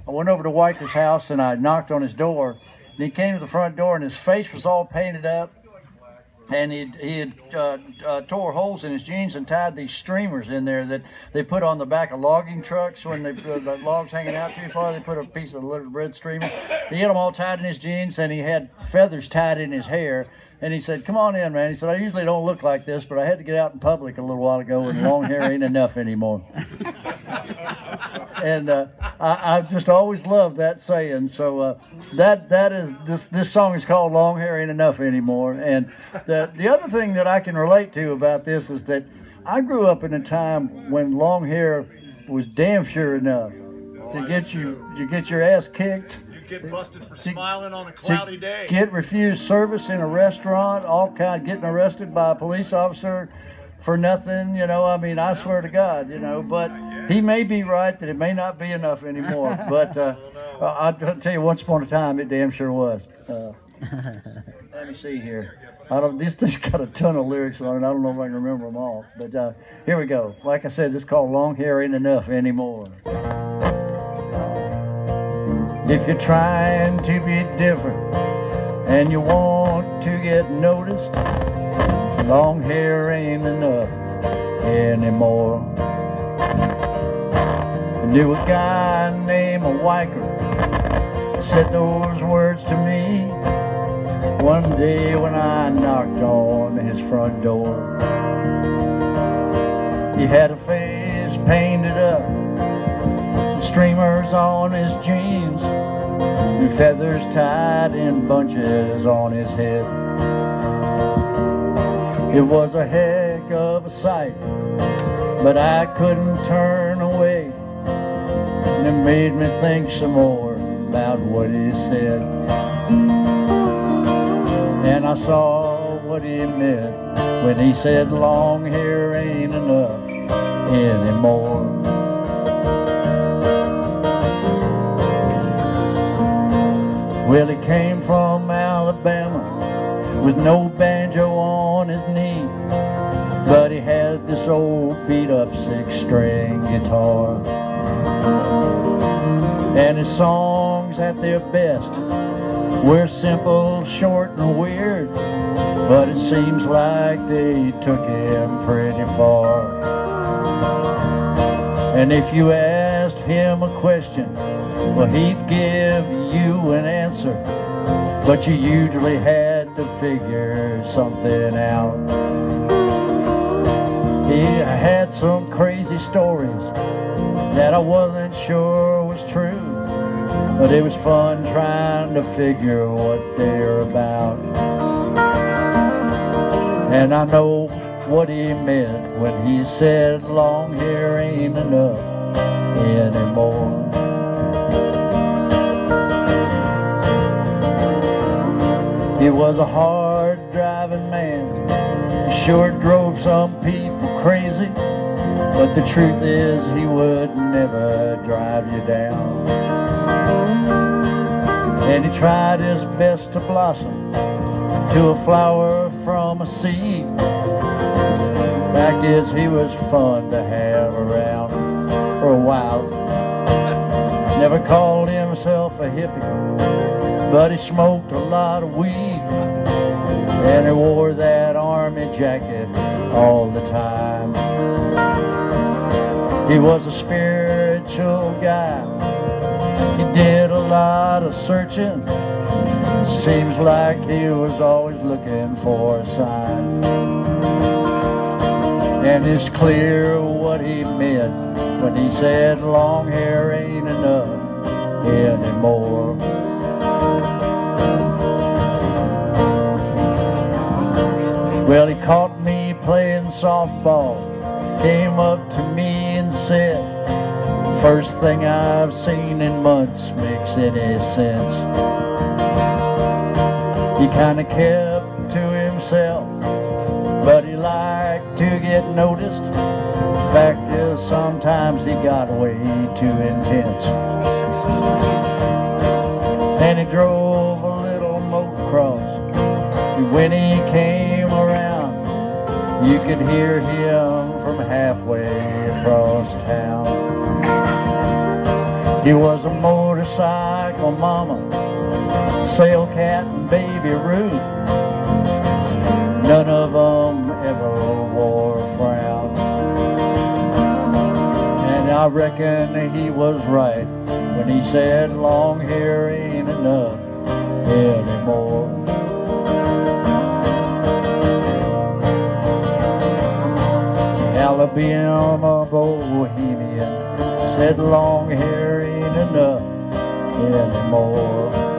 I went over to Wyker's house and I knocked on his door. And he came to the front door and his face was all painted up. And he had tore holes in his jeans and tied these streamers in there that they put on the back of logging trucks when they the logs hanging out too far. They put a piece of little red streamer. He had them all tied in his jeans, and he had feathers tied in his hair. And he said, "Come on in, man." He said, "I usually don't look like this, but I had to get out in public a little while ago, and long hair ain't enough anymore." And I just always loved that saying. So that is this song is called "Long Hair Ain't Enough Anymore." And the other thing that I can relate to about this is that I grew up in a time when long hair was damn sure enough to get your ass kicked. Get busted for smiling on a cloudy day. Get refused service in a restaurant, getting arrested by a police officer for nothing, you know. I mean, I swear to God, you know, but he may be right that it may not be enough anymore. But I'll tell you, once upon a time, it damn sure was. Let me see here. This thing's got a ton of lyrics on it. I don't know if I can remember them all. But here we go. Like I said, this is called "Long Hair Ain't Enough Anymore." If you're trying to be different and you want to get noticed, long hair ain't enough anymore. I knew a guy named Wyker said those words to me one day when I knocked on his front door. He had a face painted up, streamers on his jeans, and feathers tied in bunches on his head. It was a heck of a sight, but I couldn't turn away, and it made me think some more about what he said. And I saw what he meant when he said long hair ain't enough anymore. Well, he came from Alabama with no banjo on his knee, but he had this old beat-up six-string guitar. And his songs at their best were simple, short, and weird, but it seems like they took him pretty far. And if you asked him a question, well, he'd give you an answer, but you usually had to figure something out. He had some crazy stories that I wasn't sure was true, but it was fun trying to figure what they're about. And I know what he meant when he said long hair ain't enough anymore. He was a hard-driving man, sure drove some people crazy, but the truth is he would never drive you down. And he tried his best to blossom to a flower from a seed. Fact is, he was fun to have around for a while. Never called himself a hippie, but he smoked a lot of weed, and he wore that army jacket all the time. He was a spiritual guy. He did a lot of searching. Seems like he was always looking for a sign. And it's clear what he meant when he said long hair ain't enough anymore. Well, he caught me playing softball, came up to me and said, "First thing I've seen in months makes any sense." He kinda kept to himself, but he liked to get noticed. Fact is, sometimes he got way too intense. And he drove a little motocross, and when he came around, you could hear him from halfway across town. He was a motorcycle mama, sail cat and baby Ruth. None of them ever wore a frown. And I reckon he was right when he said long hair ain't enough anymore. Alabama bohemian said long hair ain't enough anymore.